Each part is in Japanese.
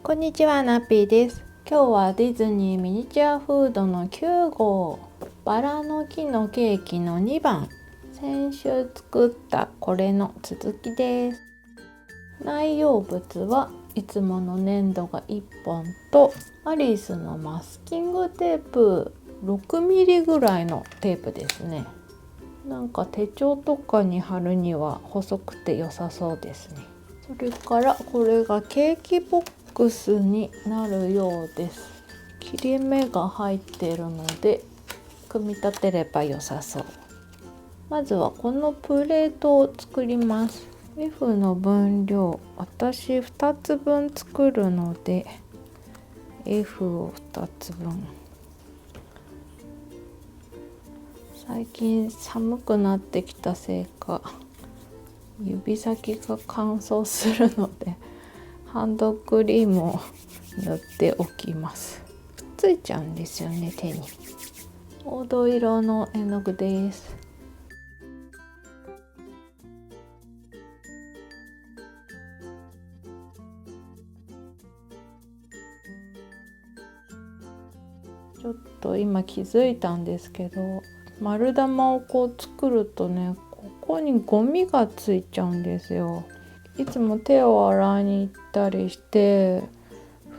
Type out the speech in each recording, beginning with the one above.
こんにちは、ナッピーです。今日はディズニーミニチュアフードの9号、バラの木のケーキの2番、先週作ったこれの続きです。内容物はいつもの粘土が1本とアリスのマスキングテープ 6mm ぐらいのテープですね。なんか手帳とかに貼るには細くて良さそうですね。それからこれがケーキボックスになるようです。切れ目が入っているので組み立てれば良さそう。まずはこのプレートを作ります。F の分量、私2つ分作るので F を2つ分。最近寒くなってきたせいか指先が乾燥するのでハンドクリームを塗っておきます。くっついちゃうんですよね、手に。黄土色の絵の具です。ちょっと今気づいたんですけど、丸玉をこう作るとね、ここにゴミがついちゃうんですよ。いつも手を洗いに行ったりして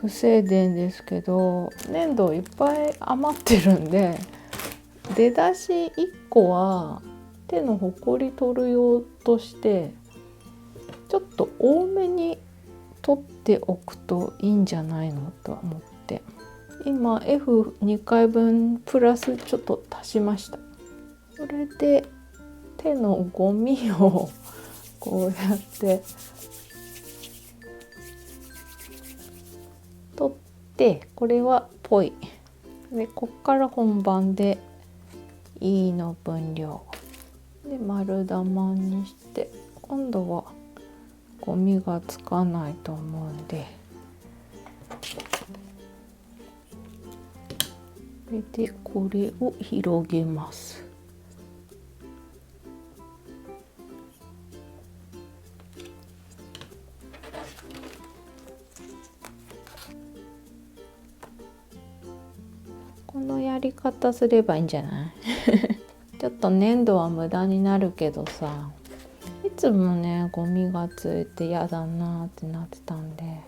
防いでんですけど、粘土いっぱい余ってるんで、出だし1個は手のほこり取る用としてちょっと多めに取っておくといいんじゃないのと思って、今 F2 回分プラスちょっと足しました。それで手のゴミをこうやって取って、これはぽいで、こっから本番で E の分量で丸玉にして、今度はゴミがつかないと思うんで、それでこれを広げます。このやり方すればいいんじゃないちょっと粘土は無駄になるけどさ、いつもねゴミがついて嫌だなってなってたんで。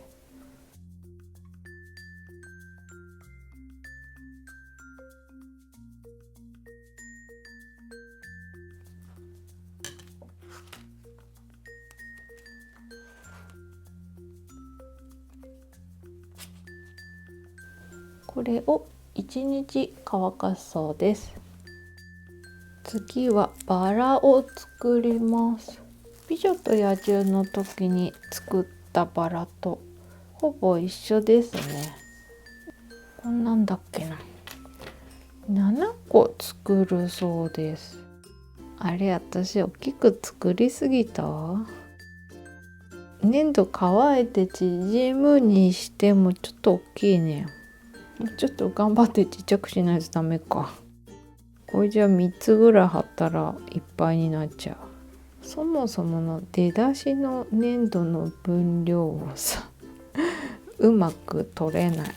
これを1日乾かすそうです。次はバラを作ります。美女と野獣の時に作ったバラとほぼ一緒ですね。こんなんだっけな。7個作るそうです。あれ、私大きく作りすぎた？粘土乾いて縮むにしてもちょっと大きいね。ちょっと頑張ってちっちゃくしないとダメか。これじゃあ3つぐらい貼ったらいっぱいになっちゃう。そもそもの出だしの粘土の分量をさうまく取れない。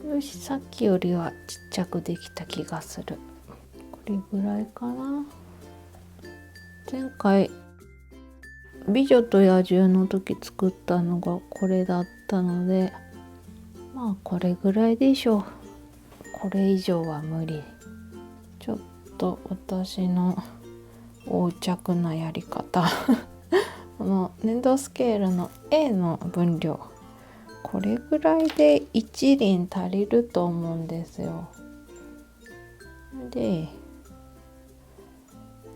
よし、さっきよりはちっちゃくできた気がする。これぐらいかな。前回美女と野獣の時作ったのがこれだったので、まあこれぐらいでしょう。これ以上は無理。ちょっと私の横着なやり方この粘土スケールの A の分量、これぐらいで1輪足りると思うんですよ。で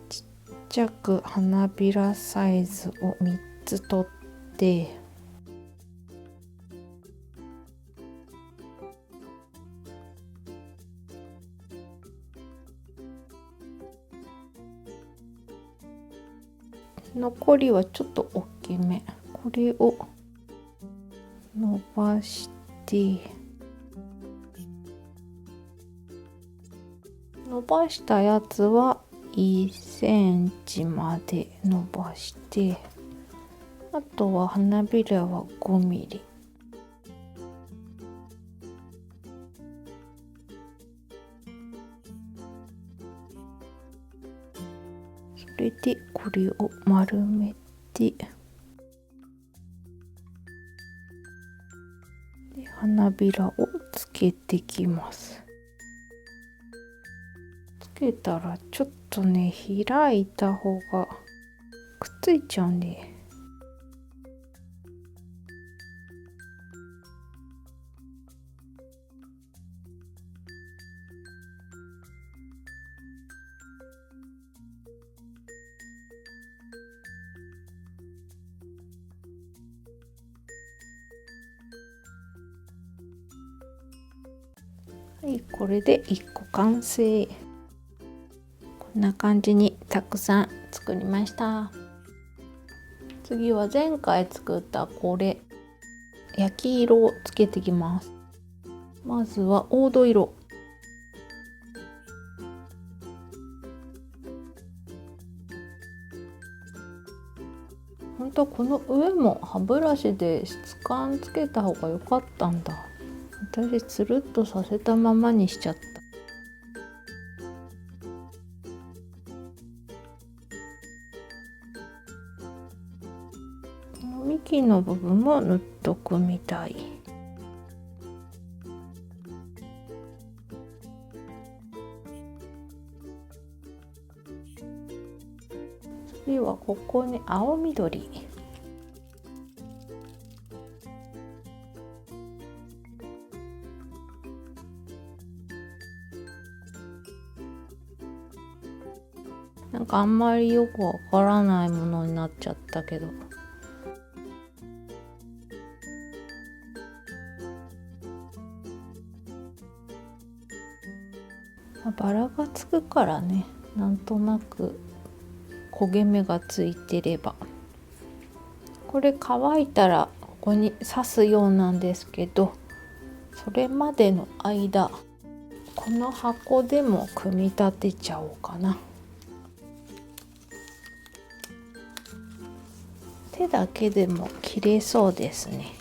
ちっちゃく花びらサイズを3つ取って、残りはちょっと大きめ、これを伸ばして伸ばしたやつは1センチまで伸ばして、あとは花びらは5ミリ。それでこれを丸めて、で花びらをつけてきます。つけたらちょっとね、開いた方がくっついちゃうんで、はい、これで1個完成。こんな感じにたくさん作りました。次は前回作ったこれ、焼き色をつけていきます。まずは黄土色。本当はこの上も歯ブラシで質感つけた方が良かったんだ。私つるっとさせたままにしちゃった。この幹の部分も塗っとくみたい。次はここに青緑。なんかあんまりよくわからないものになっちゃったけど、バラがつくからね、なんとなく焦げ目がついてれば。これ乾いたらここに刺すようなんですけど、それまでの間この箱でも組み立てちゃおうかな。手だけでも切れそうですね。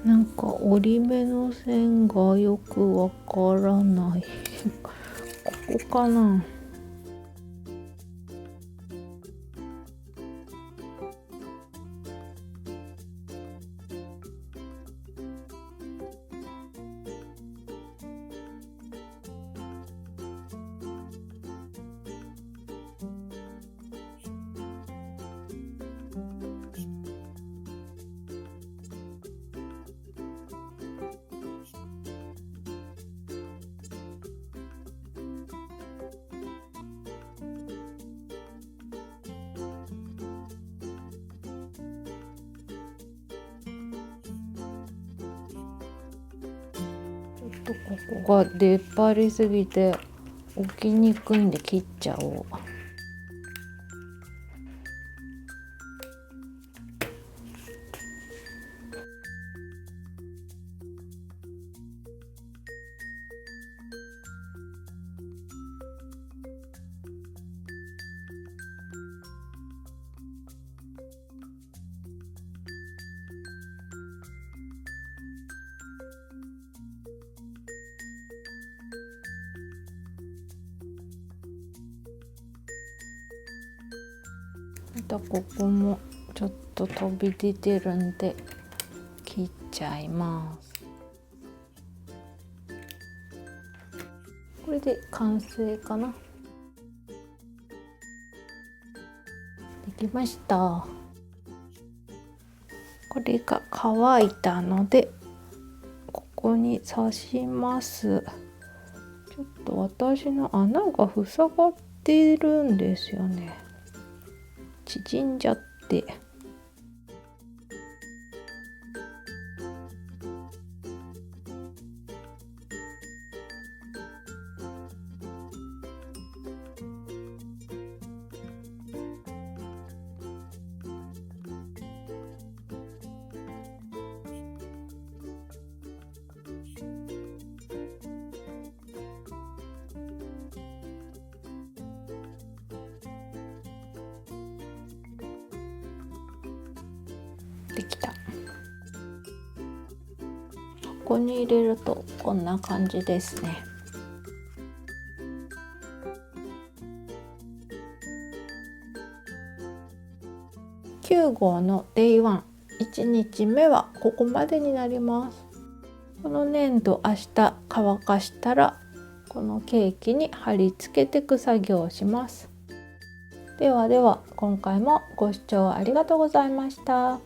なんか折り目の線がよくわからないここかな。ここが出っ張りすぎて置きにくいんで切っちゃおう。またここもちょっと飛び出てるんで切っちゃいます。これで完成かな。できました。これが乾いたのでここに刺します。ちょっと私の穴が塞がってるんですよね。縮んじゃって。できた。ここに入れるとこんな感じですね。9号の Day1、1日目はここまでになります。この粘土明日乾かしたらこのケーキに貼り付けていく作業をします。ではでは今回もご視聴ありがとうございました。